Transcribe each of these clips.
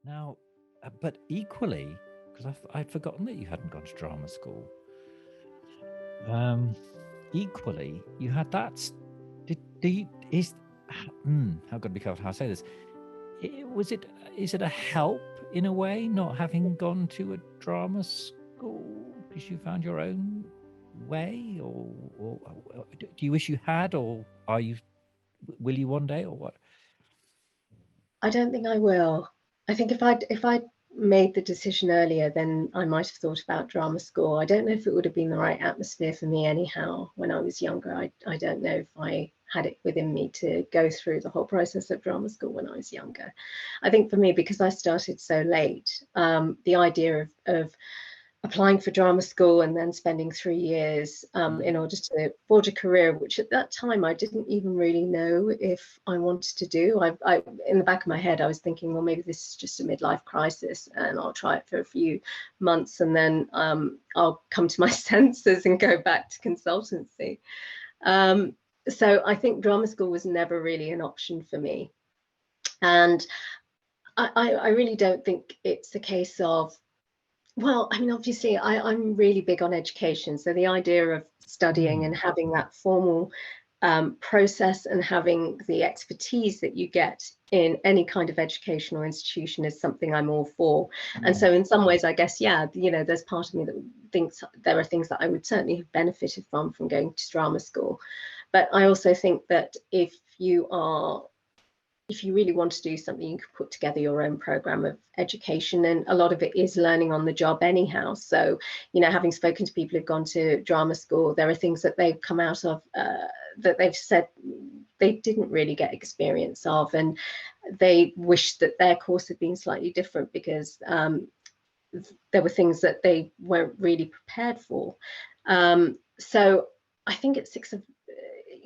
Now, but equally, because I'd forgotten that you hadn't gone to drama school. Equally, you had that. How got to be careful how I say this. Is it a help in a way not having gone to a drama school because you found your own way, or do you wish you had, or will you one day, or what? I don't think I will. I think if I'd made the decision earlier, then I might have thought about drama school. I don't know if it would have been the right atmosphere for me anyhow when I was younger. I don't know if I had it within me to go through the whole process of drama school when I was younger. I think for me, because I started so late, the idea of applying for drama school and then spending 3 years in order to forge a career, which at that time I didn't even really know if I wanted to do. I in the back of my head, I was thinking, well, maybe this is just a midlife crisis and I'll try it for a few months and then I'll come to my senses and go back to consultancy. So I think drama school was never really an option for me. And I really don't think it's a case of, well, I mean, obviously, I'm really big on education. So the idea of studying and having that formal process and having the expertise that you get in any kind of educational institution is something I'm all for. And so in some ways, I guess, yeah, you know, there's part of me that thinks there are things that I would certainly have benefited from going to drama school. But I also think that if you really want to do something, you can put together your own program of education, and a lot of it is learning on the job anyhow. So, you know, having spoken to people who've gone to drama school, there are things that they've come out of that they've said they didn't really get experience of, and they wish that their course had been slightly different because there were things that they weren't really prepared for. So I think it's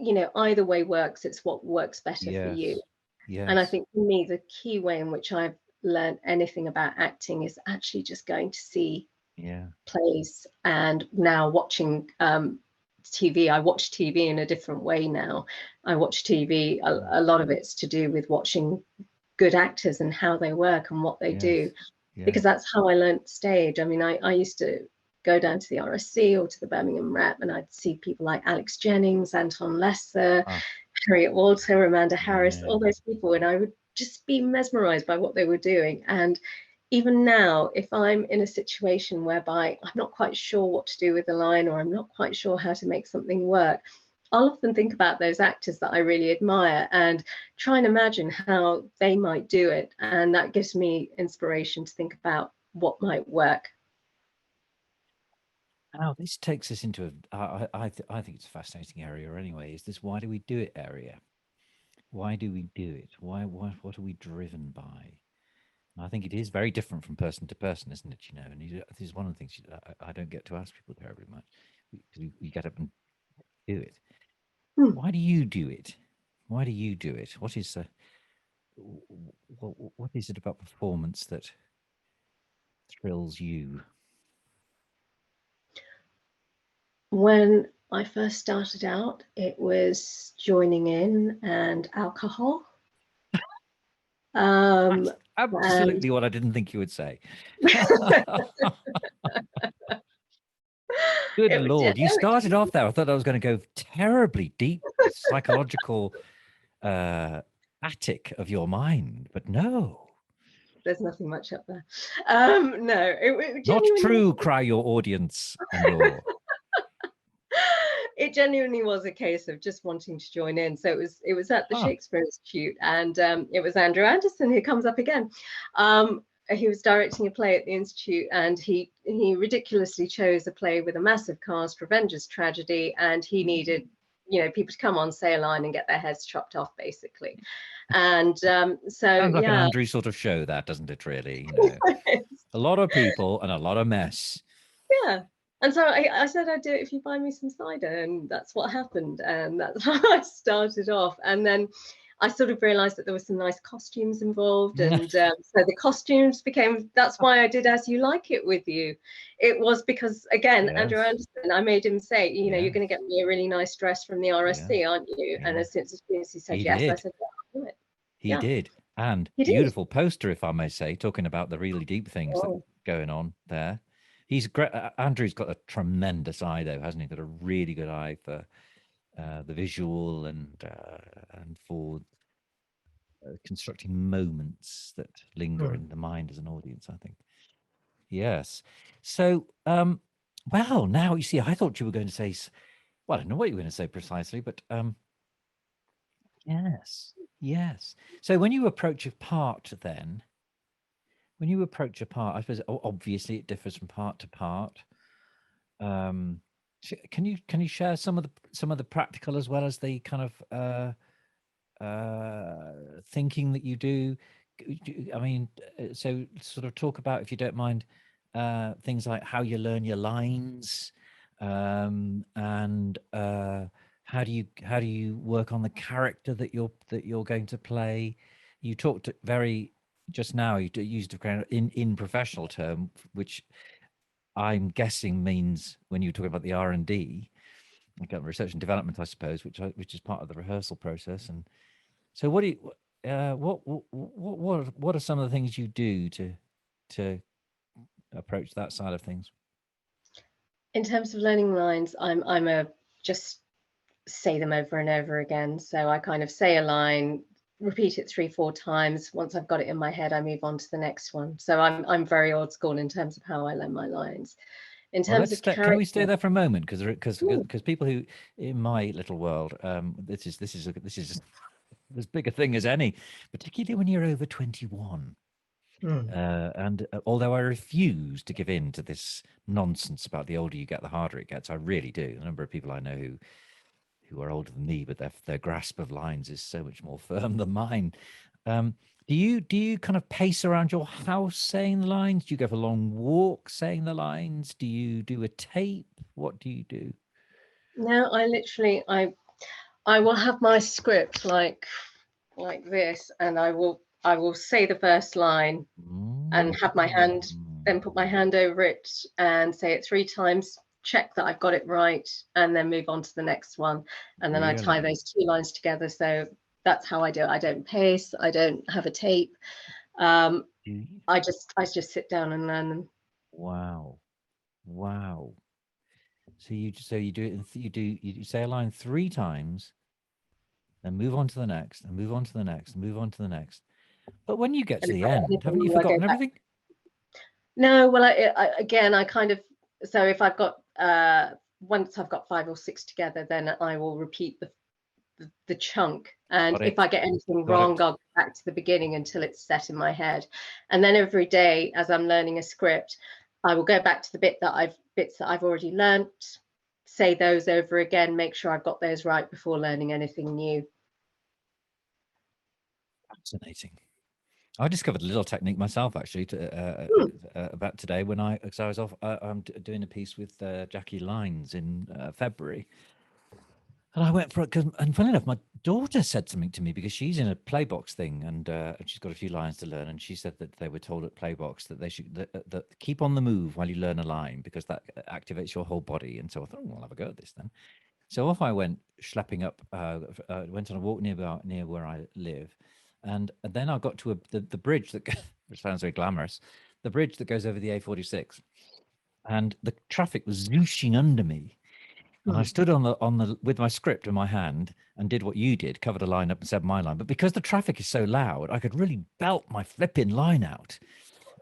you know, either way works. It's what works better for you. Yes. And I think for me, the key way in which I've learned anything about acting is actually just going to see plays, and now watching TV. I watch TV in a different way now. I watch TV, a lot of it's to do with watching good actors and how they work and what they do, because that's how I learned stage. I mean, I used to go down to the RSC or to the Birmingham Rep, and I'd see people like Alex Jennings, Anton Lesser, Harriet Walter, Amanda Harris, all those people, and I would just be mesmerized by what they were doing. And even now, if I'm in a situation whereby I'm not quite sure what to do with the line, or I'm not quite sure how to make something work, I'll often think about those actors that I really admire and try and imagine how they might do it. And that gives me inspiration to think about what might work. Now, this takes us into I think it's a fascinating area anyway. Is this why do we do it area? Why do we do it? What are we driven by? And I think it is very different from person to person, isn't it? You know, and this is one of the things I don't get to ask people terribly much. We get up and do it. Why do you do it? Why do you do it? What is what is it about performance that thrills you? When I first started out, it was joining in and alcohol. That's absolutely what I didn't think you would say. Good Lord, you started off there. I thought I was going to go terribly deep, psychological attic of your mind, but no. There's nothing much up there. No, it not true. Cry your audience and your. It genuinely was a case of just wanting to join in. So it was at the Shakespeare Institute, and it was Andrew Anderson who comes up again. He was directing a play at the Institute, and he ridiculously chose a play with a massive cast, Revenger's Tragedy, and he needed, you know, people to come on, say a line, and get their heads chopped off, basically. And so sounds like an Andrew sort of show, that, doesn't it? Really, you know, a lot of people and a lot of mess. Yeah. And so I said I'd do it if you buy me some cider, and that's what happened. And that's how I started off. And then I sort of realized that there were some nice costumes involved. And so the costumes became, that's why I did As You Like It with you. It was because, again, Andrew Anderson, I made him say, you know, you're going to get me a really nice dress from the RSC, aren't you? And as soon as he said yes, I said, yeah, I'll do it. He did. and You did? beautiful poster, if I may say, talking about the really deep things that Oh. going on there. He's great. Andrew's got a tremendous eye, though, hasn't he? Got a really good eye for the visual and for constructing moments that linger Hmm. in the mind as an audience, I think. Yes. So, well, now you see, I thought you were going to say, well, I don't know what you were going to say precisely, but yes, yes. So when you approach a part, then, when you approach a part, I suppose obviously it differs from part to part. Um, can you share some of the practical as well as the kind of thinking that you do? I mean, so sort of talk about, if you don't mind, things like how you learn your lines, and how do you work on the character that you're going to play. You talked very just now. Used a kind of in professional term, which I'm guessing means when you talk about the R&D, like research and development, I suppose, which is part of the rehearsal process. And so, what do you, what are some of the things you do to approach that side of things? In terms of learning lines, I'm a just say them over and over again. So I kind of say a line, repeat it 3, 4 times. Once I've got it in my head, I move on to the next one. So I'm very old school in terms of how I learn my lines. In Well, terms of can we stay character, there for a moment? Because hmm, because people who in my little world, this is as big a thing as any, particularly when you're over 21. hmm. And although I refuse to give in to this nonsense about the older you get, the harder it gets, I really do. The number of people I know who are older than me, but their grasp of lines is so much more firm than mine. Um, do you kind of pace around your house saying the lines? Do you go for long walks saying the lines? Do you do a tape? What do you do? Now I literally I will have my script like this, and I will say the first line and have my hand, then put my Mm, hand over it and say it 3 times, check that I've got it right, and then move on to the next one. And then I tie really? those 2 lines together. So that's how I do it. I don't pace, I don't have a tape. Um, Do you? I just sit down and learn them. Wow. Wow. So you do it you say a line 3 times, then move on to the next, and move on to the next, and move on to the next. But when you get And to if the I get end, anything haven't you wrong, I go forgotten back. everything? No, well, again, I kind of, so if I've got, once I've got 5 or 6 together, then I will repeat the chunk. And Got if I it. get anything Got wrong, it. I'll go back to the beginning until it's set in my head. And then every day, as I'm learning a script, I will go back to the bits that I've already learnt, say those over again, make sure I've got those right before learning anything new. Fascinating. I discovered a little technique myself actually Hmm. about today when because I was off. I'm doing a piece with Jackie Lines in February, and I went for it. And funny enough, my daughter said something to me because she's in a Playbox thing, and she's got a few lines to learn. And she said that they were told at Playbox that they should that keep on the move while you learn a line because that activates your whole body. And so I thought, oh, I'll have a go at this then. So off I went, schlepping up. Went on a walk near where I live, and then I got to the bridge that which sounds very glamorous, the bridge that goes over the A46, and the traffic was zooshing under me. And I Hmm. stood on the with my script in my hand and did what you did, covered a line up and said my line. But because the traffic is so loud, I could really belt my flipping line out.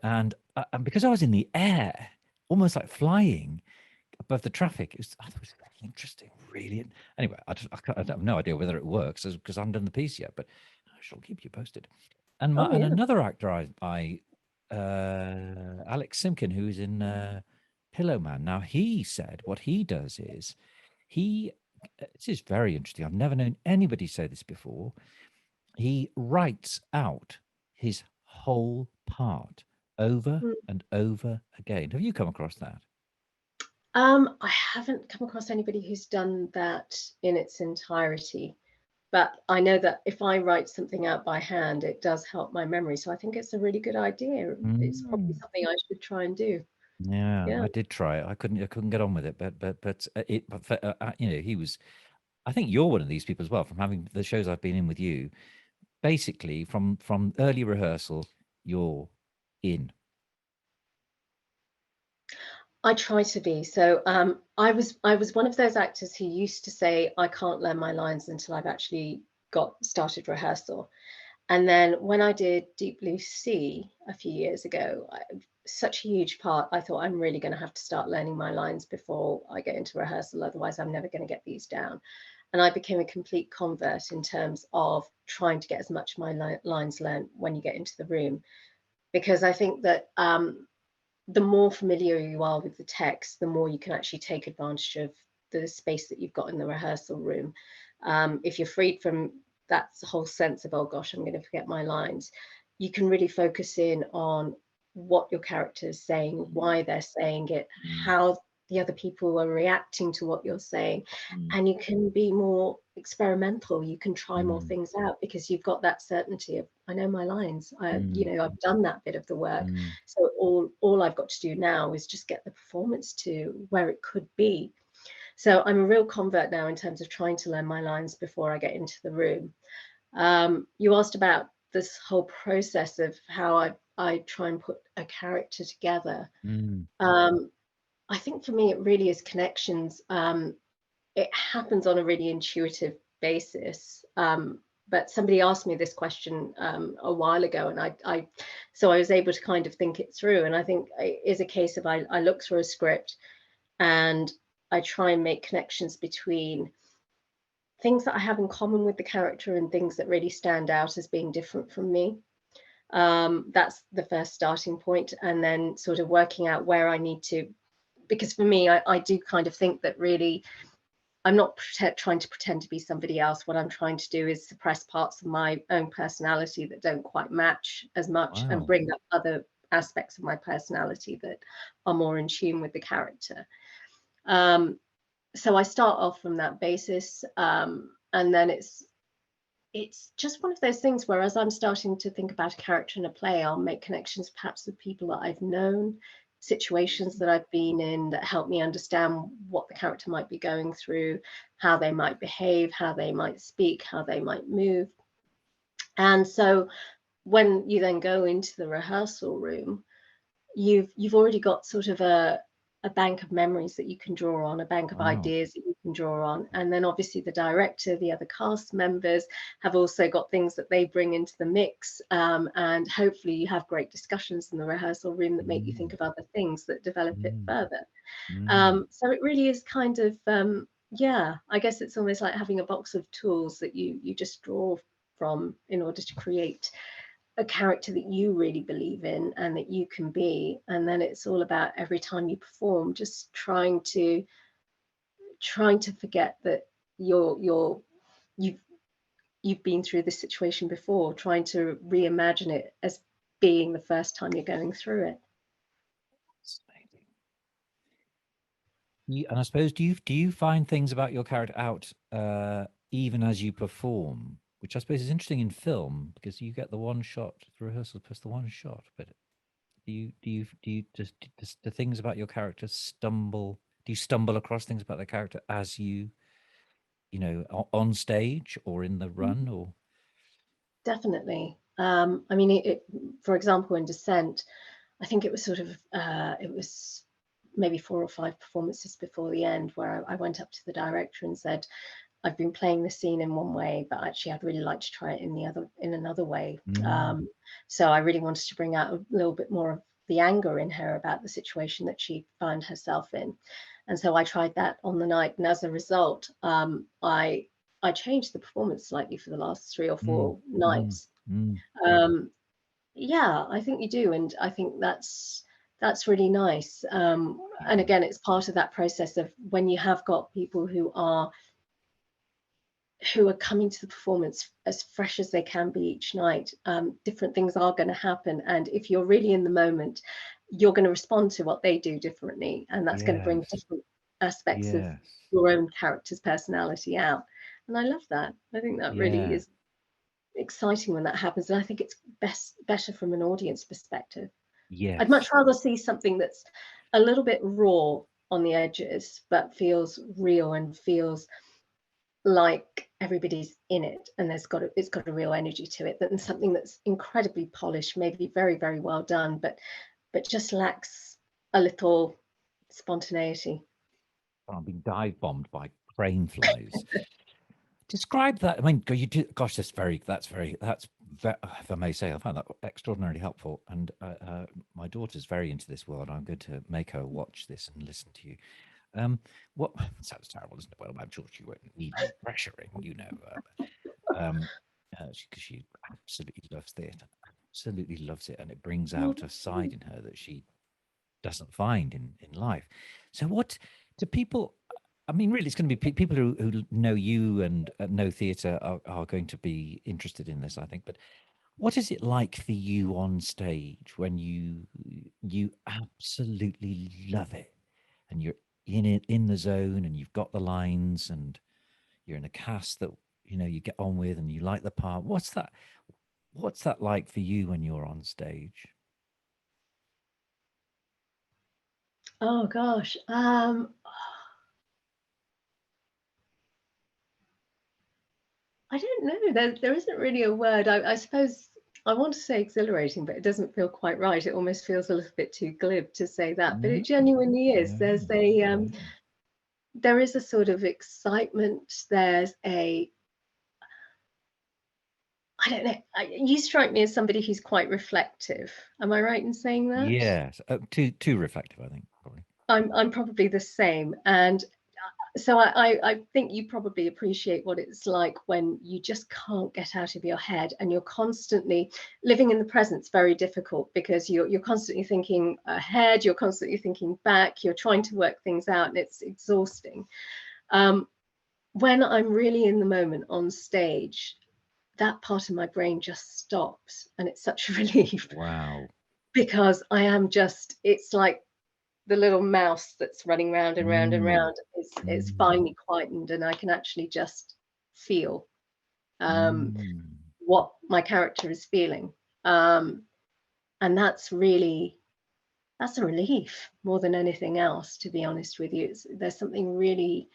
And because I was in the air, almost like flying above the traffic, I thought it was really interesting, really. Anyway, I have no idea whether it works because I haven't done the piece yet, but I shall keep you posted. Oh, And yeah. another actor, Alex Simkin, who's in Pillowman. Now he said what he does is he. This is very interesting. I've never known anybody say this before. He writes out his whole part over Hmm. and over again. Have you come across that? I haven't come across anybody who's done that in its entirety. But I know that if I write something out by hand, it does help my memory. So I think it's a really good idea. It's probably Mm. something I should try and do. Yeah, Yeah. I did try it. I couldn't get on with it, but he was. I think you're one of these people as well. From having the shows I've been in with you, basically from early rehearsal, you're in. I try to be. So I was one of those actors who used to say I can't learn my lines until I've actually got started rehearsal. And then when I did Deep Blue Sea a few years ago, such a huge part, I thought I'm really going to have to start learning my lines before I get into rehearsal. Otherwise, I'm never going to get these down. And I became a complete convert in terms of trying to get as much of my lines learned when you get into the room, because I think that the more familiar you are with the text, the more you can actually take advantage of the space that you've got in the rehearsal room. If you're freed from that whole sense of, oh gosh, I'm going to forget my lines, you can really focus in on what your character is saying, why they're saying it, Mm, how the other people are reacting to what you're saying. mm, And you can be more experimental. You can try more mm, things out because you've got that certainty of, I know my lines. mm, I've done that bit of the work. mm, So all I've got to do now is just get the performance to where it could be. So I'm a real convert now in terms of trying to learn my lines before I get into the room. You asked about this whole process of how I try and put a character together. mm. I think for me it really is connections. It happens on a really intuitive basis. But somebody asked me this question a while ago, and so I was able to kind of think it through. And I think it is a case of I look through a script and I try and make connections between things that I have in common with the character and things that really stand out as being different from me. That's the first starting point, and then sort of working out where I need to. Because for me, I do kind of think that really I'm not trying to pretend to be somebody else. What I'm trying to do is suppress parts of my own personality that don't quite match as much and Wow. bring up other aspects of my personality that are more in tune with the character. Um, so I start off from that basis, and then it's just one of those things where as I'm starting to think about a character in a play, I'll make connections perhaps with people that I've known, situations that I've been in that help me understand what the character might be going through, how they might behave, how they might speak, how they might move. And so when you then go into the rehearsal room, you've already got sort of a bank of memories that you can draw on, a bank of Wow. ideas that you can draw on. And then obviously the director, the other cast members have also got things that they bring into the mix. And hopefully you have great discussions in the rehearsal room that make you think Mm, of other things that develop it mm, further. mm. So it really is kind of, yeah, I guess it's almost like having a box of tools that you just draw from in order to create a character that you really believe in and that you can be. And then it's all about every time you perform just trying to forget that you've you've been through this situation before, trying to reimagine it as being the first time you're going through it. Fascinating. And I suppose do you find things about your character out even as you perform, which I suppose is interesting in film because you get the one shot, the rehearsal plus the one shot. But do you just the things about your character stumble? Do you stumble across things about the character as on stage or in the run or? Definitely. I mean, for example, in Descent, I think it was sort of it was maybe 4 or 5 performances before the end where I went up to the director and said, I've been playing the scene in one way, but actually I'd really like to try it in another way. Mm, So I really wanted to bring out a little bit more of the anger in her about the situation that she found herself in. And so I tried that on the night. And as a result, I changed the performance slightly for the last 3 or 4 mm, nights. mm. Um, yeah, I think you do, and I think that's really nice. And Yeah. again, it's part of that process of when you have got people who are coming to the performance as fresh as they can be each night. Different things are going to happen, and if you're really in the moment, you're going to respond to what they do differently, and that's going to bring Yes. different aspects of Yes. your own character's personality out. And I love that. I think that really Yeah. is exciting when that happens, and I think it's better from an audience perspective. I'd much Yes. rather see something that's a little bit raw on the edges, but feels real and feels like everybody's in it, and it's got a real energy to it, than something that's incredibly polished, maybe very, very well done, but just lacks a little spontaneity. I'm being dive bombed by crane flies. Describe that. I mean, you do. Gosh, that's very. If I may say, I found that extraordinarily helpful. And my daughter's very into this world. I'm going to make her watch this and listen to you. What sounds terrible, isn't it? Well, I'm sure she won't need any pressuring, you know, because she absolutely loves theatre, absolutely loves it, and it brings out a side in her that she doesn't find in life. So, what do people? I mean, really, it's going to be people who know you and know theatre are going to be interested in this, I think. But what is it like for you on stage when you absolutely love it and you're in it, in the zone, and you've got the lines and you're in a cast that you get on with and you like the part? What's that like for you when you're on stage? Oh gosh. I don't know. There isn't really a word. I suppose I want to say exhilarating, but it doesn't feel quite right. It almost feels a little bit too glib to say that, but it genuinely is. No, There is a sort of excitement. There's a, I don't know. You strike me as somebody who's quite reflective. Am I right in saying that? yes, too reflective, I think, probably. I'm probably the same, and so I think you probably appreciate what it's like when you just can't get out of your head, and you're constantly living in the present's very difficult, because you're constantly thinking ahead, you're constantly thinking back, you're trying to work things out, and it's exhausting. When I'm really in the moment on stage, that part of my brain just stops, and it's such a relief. Wow. Because I am just, it's like the little mouse that's running round and round and round is finally quietened, and I can actually just feel what my character is feeling. And that's a relief more than anything else, to be honest with you. There's something really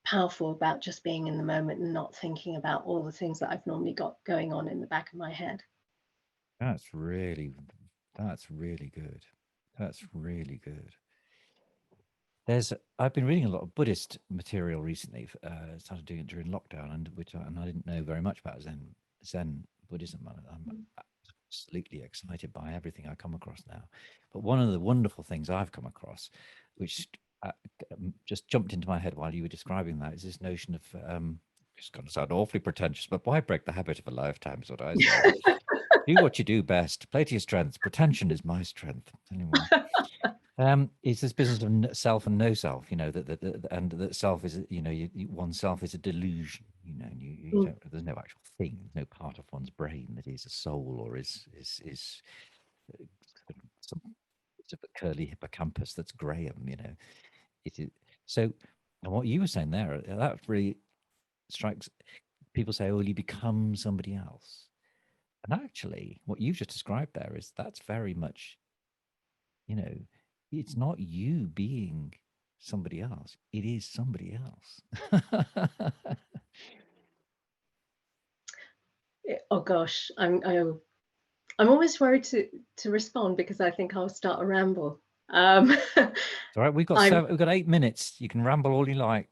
powerful about just being in the moment and not thinking about all the things that I've normally got going on in the back of my head. That's really good. That's really good. I've been reading a lot of Buddhist material recently. Started doing it during lockdown, and I didn't know very much about Zen Buddhism. I'm absolutely excited by everything I come across now. But one of the wonderful things I've come across, which just jumped into my head while you were describing that, is this notion of it's going to sound awfully pretentious, but why break the habit of a lifetime? Is what I say. Do what you do best. Play to your strengths. Pretension is my strength. Anyway. It's this business of self and no self, and that self is, oneself is a delusion, and you don't, there's no actual thing, no part of one's brain that is a soul or is some sort of curly hippocampus that's Graham, it is. So, and what you were saying there, that really strikes people. Say, oh, you become somebody else. And actually, what you've just described there is that's very much, it's not you being somebody else. It is somebody else. Oh gosh, I'm almost worried to respond, because I think I'll start a ramble. All right, we've got I'm, we've got 8 minutes. You can ramble all you like.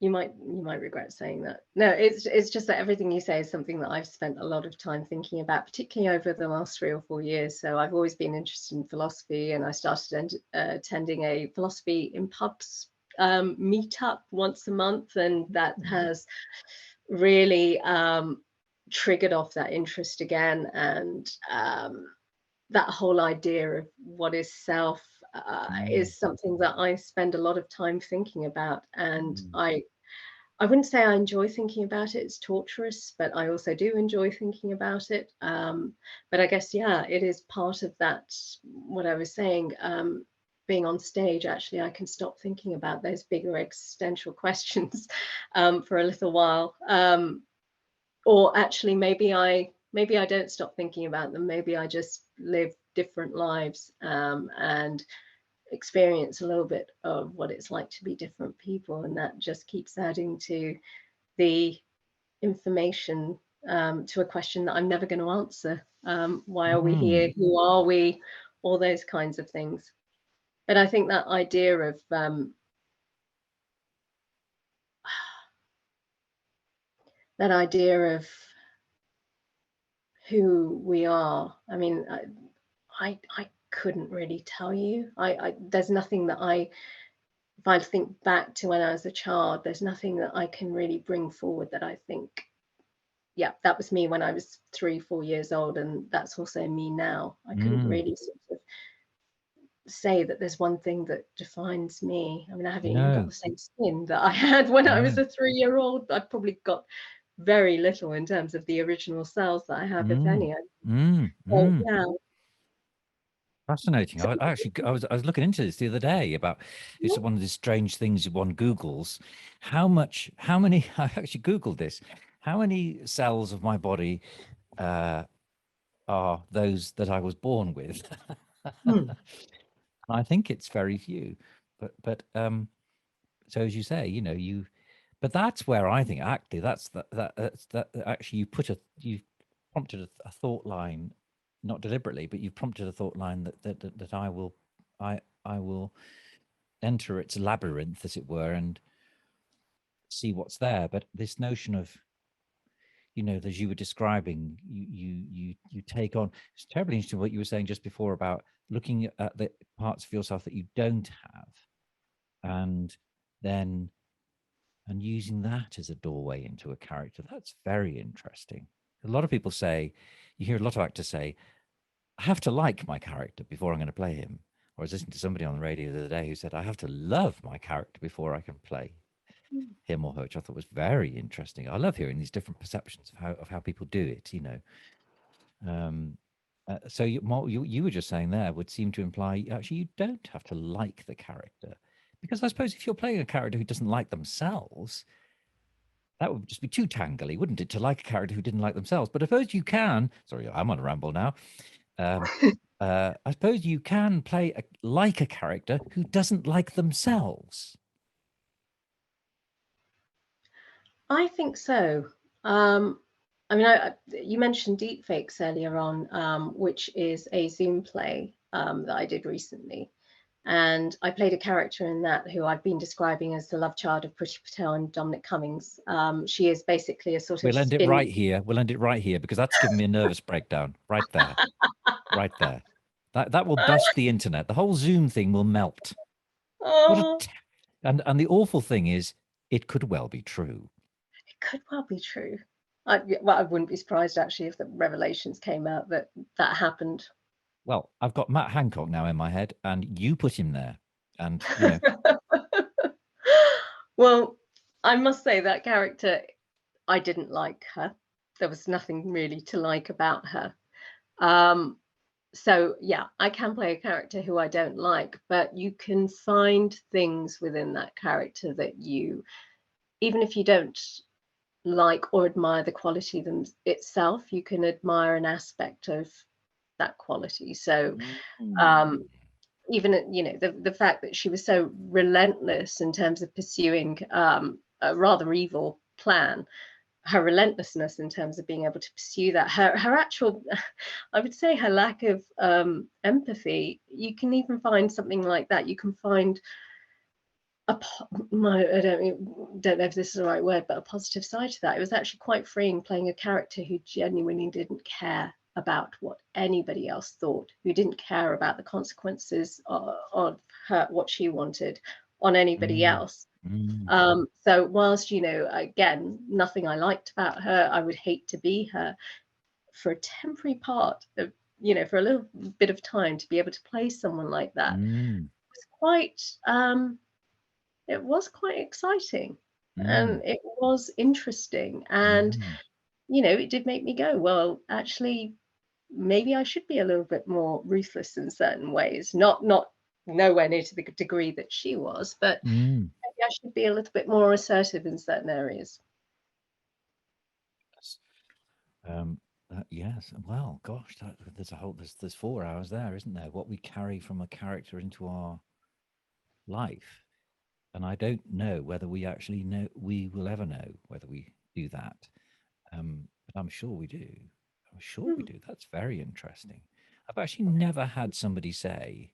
you might regret saying that. No, it's just that everything you say is something that I've spent a lot of time thinking about, particularly over the last 3 or 4 years. So I've always been interested in philosophy, and I started attending a philosophy in pubs meetup once a month, and that has really triggered off that interest again. And that whole idea of what is self is something that I spend a lot of time thinking about. And I wouldn't say I enjoy thinking about it. It's torturous, but I also do enjoy thinking about it. But I guess, yeah, it is part of that, what I was saying, being on stage. Actually, I can stop thinking about those bigger existential questions for a little while. Or actually, maybe I don't stop thinking about them. Maybe I just live different lives, and experience a little bit of what it's like to be different people, and that just keeps adding to the information, to a question that I'm never going to answer. Why are we here? Mm. Who are we? All those kinds of things. But I think that idea of that idea of who we are. I mean, I couldn't really tell you. There's nothing that if I think back to when I was a child, there's nothing that I can really bring forward that I think, yeah, that was me when I was 3, 4 years old, and that's also me now. I couldn't Mm. really sort of say that there's one thing that defines me. I mean, I haven't even got No, the same skin that I had when I was no. a 3-year-old. I've probably got very little in terms of the original cells that I have, if Mm. any. Mm. So Mm. yeah. Fascinating. So, I actually I was looking into this the other day about it's yeah. one of these strange things one Googles. How many I actually Googled this. How many cells of my body uh, are those that I was born with? Hmm. I think it's very few. But so as you say, but that's where I think actually that's actually you've prompted a thought line, not deliberately, but you've prompted a thought line that I will enter its labyrinth, as it were, and see what's there. But this notion of, as you were describing, you take on. It's terribly interesting what you were saying just before about looking at the parts of yourself that you don't have, and then and using that as a doorway into a character. That's very interesting. A lot of people say, you hear a lot of actors say, I have to like my character before I'm going to play him. Or I was listening to somebody on the radio the other day who said, I have to love my character before I can play him or her, which I thought was very interesting. I love hearing these different perceptions of how people do it. Um, so what you were just saying there would seem to imply actually you don't have to like the character, because I suppose if you're playing a character who doesn't like themselves, that would just be too tangly, wouldn't it, to like a character who didn't like themselves? But I suppose you can. Sorry, I'm on a ramble now. Um, I suppose you can play like a character who doesn't like themselves. I think so. I mean, you mentioned deepfakes earlier on, which is a Zoom play that I did recently. And I played a character in that who I've been describing as the love child of Priti Patel and Dominic Cummings. She is basically a sort of We'll end it spin. right here. We'll end it right here because that's given me a nervous breakdown. Right there, right there. That will bust the internet. The whole Zoom thing will melt. What a Oh, and the awful thing is, it could well be true. it could well be true. Well, I wouldn't be surprised actually if the revelations came out that that happened. Well, I've got Matt Hancock now in my head, and you put him there, and Well, I must say that character, I didn't like her. There was nothing really to like about her. Um, so yeah, I can play a character who I don't like, but you can find things within that character that even if you don't like or admire the quality itself, you can admire an aspect of that quality. So Mm. um, even the fact that she was so relentless in terms of pursuing a rather evil plan, her relentlessness in terms of being able to pursue that, her actual, I would say her lack of empathy. You can even find something like that. You can find I don't know if this is the right word, but a positive side to that. It was actually quite freeing playing a character who genuinely didn't care about what anybody else thought, who didn't care about the consequences of her, what she wanted, on anybody Mm. else. Mm. So whilst, again, nothing I liked about her, I would hate to be her for a temporary part of, for a little bit of time, to be able to play someone like that Mm. was quite, it was quite exciting, Mm. and it was interesting. And, Mm. it did make me go, well, actually, maybe I should be a little bit more ruthless in certain ways, not nowhere near to the degree that she was, but Mm. maybe I should be a little bit more assertive in certain areas. Yes. Um, yes. Well, gosh, there's 4 hours there, isn't there? What we carry from a character into our life. And I don't know whether we will ever know whether we do that. But I'm sure we do. I'm sure we Hmm. do. That's very interesting. I've actually never had somebody say,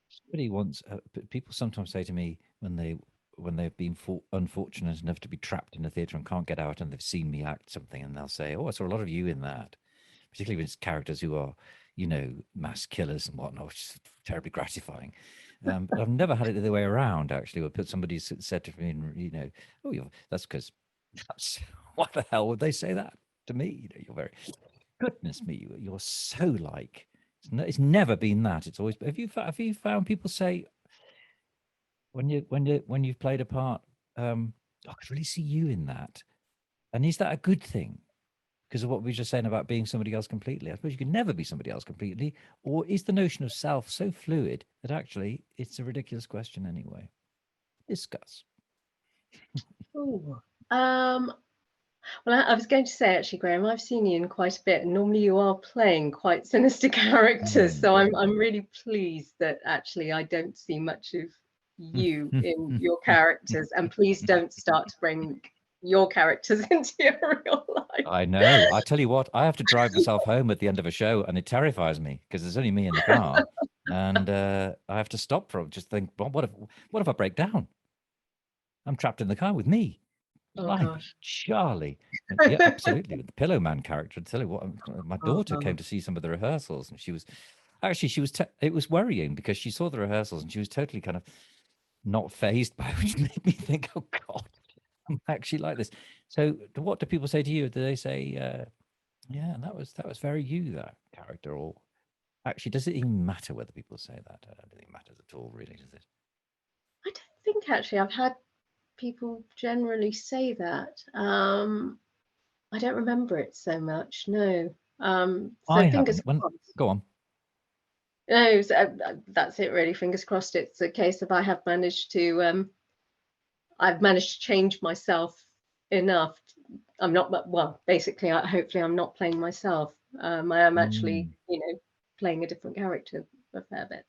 somebody once, people sometimes say to me when they've been unfortunate enough to be trapped in a theatre and can't get out, and they've seen me act something, and they'll say, "Oh, I saw a lot of you in that," particularly when it's characters who are, mass killers and whatnot, which is terribly gratifying. But I've never had it the other way around, actually, where somebody said to me, "Oh, that's because that's why the hell would they say that to me? You're very goodness me, you're so like." It's never been that. It's always. Have you found people say when you've played a part, I could really see you in that, and is that a good thing? Because of what we were just saying about being somebody else completely. I suppose you can never be somebody else completely. Or is the notion of self so fluid that actually it's a ridiculous question anyway? Discuss. Ooh. Well, I was going to say actually, Graham, I've seen you in quite a bit, and normally you are playing quite sinister characters. Mm. So I'm really pleased that actually I don't see much of you in your characters. And please don't start to bring your characters into your real life. I know. I tell you what, I have to drive myself home at the end of a show, and it terrifies me because there's only me in the car, and I have to stop for just think, well, what if I break down? I'm trapped in the car with me. Oh Blimey, gosh. Charlie. Yeah, absolutely. With the Pillow Man character, I tell you what, my daughter Oh, came to see some of the rehearsals, and she was actually it was worrying because she saw the rehearsals and she was totally kind of not phased by it, which made me think, oh God, I'm actually like this. So, what do people say to you? Do they say, "Yeah, that was very you, that character," or actually, does it even matter whether people say that? I don't think it matters at all, really, does it? I don't think actually I've had people generally say that. I don't remember it so much, no. I So fingers haven't. When crossed. go on. No, so, that's it really. Fingers crossed. It's a case of I've managed to change myself enough. I'm not well. Basically, hopefully, I'm not playing myself. I am actually, Mm. playing a different character a fair bit.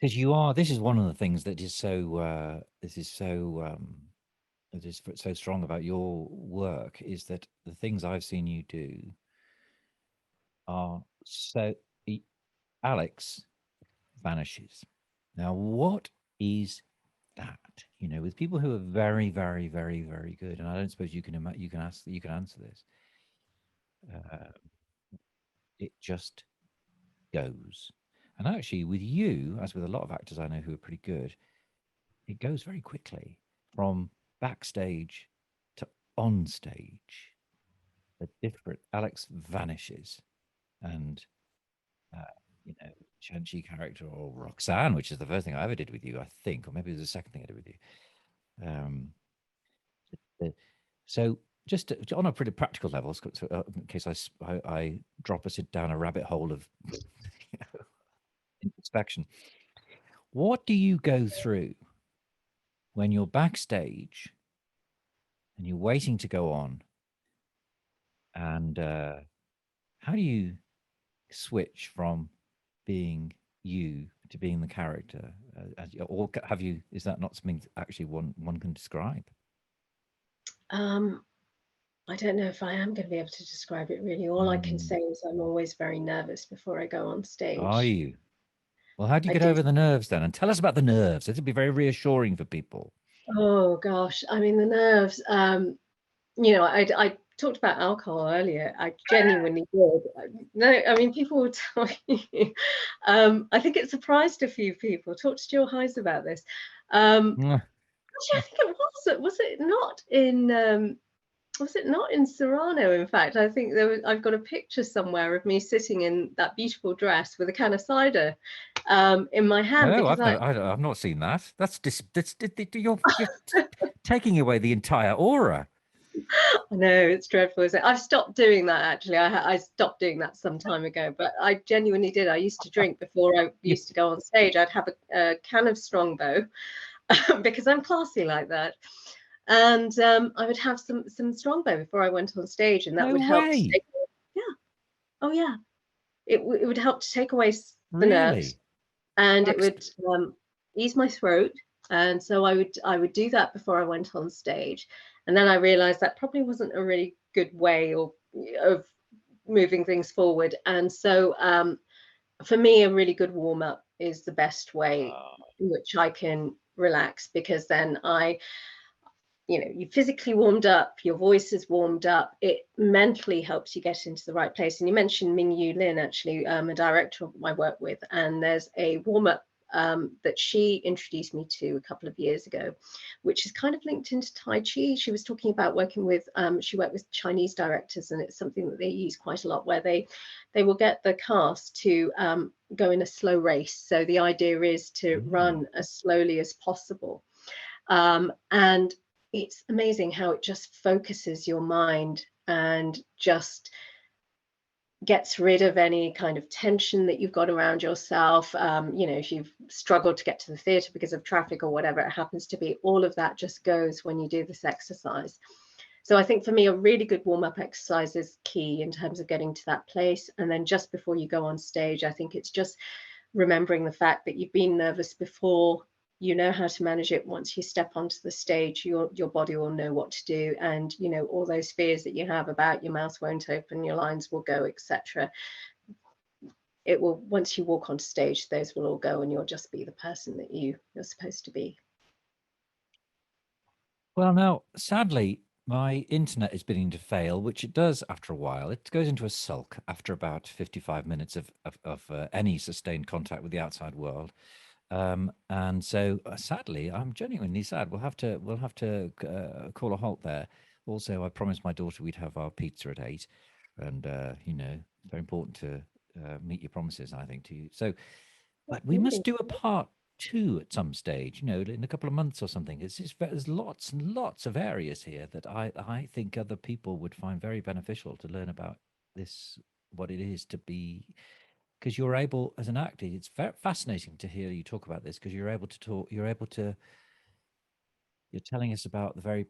Because you are, this is one of the things that is that is so strong about your work, is that the things I've seen you do are so Alex vanishes. Now, what is that? With people who are very, very, very, very good, and I don't suppose you can you can answer this. Uh, it just goes. And actually, with you, as with a lot of actors I know who are pretty good, it goes very quickly from backstage to on stage. The different Alex vanishes, and uh, Shanchi character, or Roxanne, which is the first thing I ever did with you, I think, or maybe it was the second thing I did with you. The- so just on a pretty practical level, in case I drop us down a rabbit hole of introspection, what do you go through when you're backstage and you're waiting to go on, and how do you switch from being you to being the character? Or have you? Is that not something that actually one can describe? Um, I don't know if I am going to be able to describe it really. All I can Mm. say is I'm always very nervous before I go on Are stage. you? Well, how do you I get do. over the nerves then? And tell us about the nerves. It'll be very reassuring for people. Oh gosh, I mean the nerves. I talked about alcohol earlier. I genuinely did. No, I mean people will tell you. I think it surprised a few people. Talk to Jill Hayes about this. Mwah. Actually, I think it was. Was it not in? Was it not in Serrano? In fact, I think I've got a picture somewhere of me sitting in that beautiful dress with a can of cider in my hand No, because I've not seen that. You're taking away the entire aura. I know it's dreadful, isn't it? I've stopped doing that actually. I stopped doing that some time ago, but I genuinely did. I used to drink before I You, used to go on stage. I'd have a can of Strongbow because I'm classy like that, and I would have some Strongbow before I went on stage, and that no would help to way. take. Yeah, oh yeah, it would help to take away the nerves. Really? and it Alex, would ease my throat. And so I would do that before I went on stage, and then I realized that probably wasn't a really good way of moving things forward. And so for me, a really good warm up is the best way in which I can relax, because then you physically warmed up, your voice is warmed up, it mentally helps you get into the right place. And you mentioned Ming Yu Lin, actually, a director I work with, and there's a warm up that she introduced me to a couple of years ago, which is kind of linked into Tai Chi. She was talking about working with, she worked with Chinese directors, and it's something that they use quite a lot, where they will get the cast to go in a slow race. So the idea is to run as slowly as possible. And it's amazing how it just focuses your mind and just gets rid of any kind of tension that you've got around yourself. If you've struggled to get to the theatre because of traffic or whatever it happens to be, all of that just goes when you do this exercise. So I think for me, a really good warm-up exercise is key in terms of getting to that place. And then just before you go on stage, I think it's just remembering the fact that you've been nervous before. You know how to manage it. Once you step onto the stage, your body will know what to do, and all those fears that you have about your mouth won't open, your lines will go, etc. It will, once you walk on stage, those will all go, and you'll just be the person that you're supposed to be. well, now, sadly, my internet is beginning to fail, which it does after a while. It goes into a sulk after about 55 minutes of any sustained contact with the outside world. And so, sadly, I'm genuinely sad. We'll have to call a halt there. Also, I promised my daughter we'd have our pizza at 8, and very important to meet your promises, I think, to you. So, but we must do a part 2 at some stage. In a couple of months or something. There's lots and lots of areas here that I think other people would find very beneficial to learn about this, what it is to be, because you're able, as an actor, it's very fascinating to hear you talk about this, because you're telling us about the very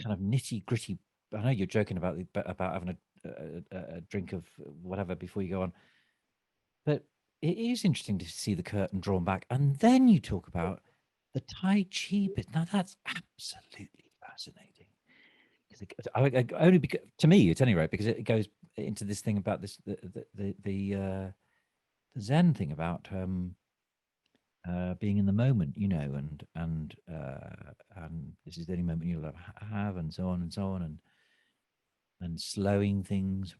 kind of nitty gritty. I know you're joking about having a drink of whatever before you go on, but it is interesting to see the curtain drawn back, and then you talk about the Tai Chi bit. Now that's absolutely fascinating. Only because, to me, at any rate, because it goes into this thing about this the Zen thing about being in the moment, and this is the only moment you'll have, and so on and so on, and slowing things.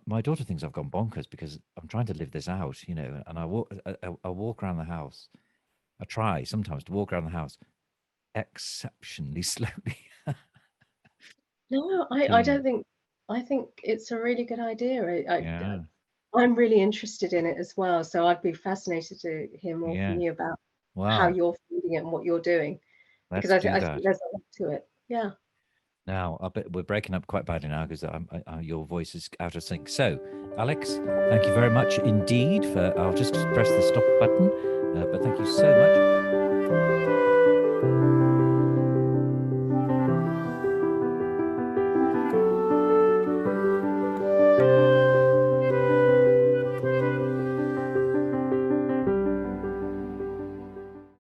My daughter thinks I've gone bonkers because I'm trying to live this out, and I walk around the house. I try sometimes to walk around the house exceptionally slowly. No, I don't think. I think it's a really good idea. Yeah. I'm really interested in it as well, so I'd be fascinated to hear more from Yeah. you about how Wow. you're finding it and what you're doing, because Let's do I think that. there's a lot to it. Yeah. Now, I bet we're breaking up quite badly now because your voice is out of sync. So, Alex, thank you very much indeed I'll just press the stop button, but thank you so much.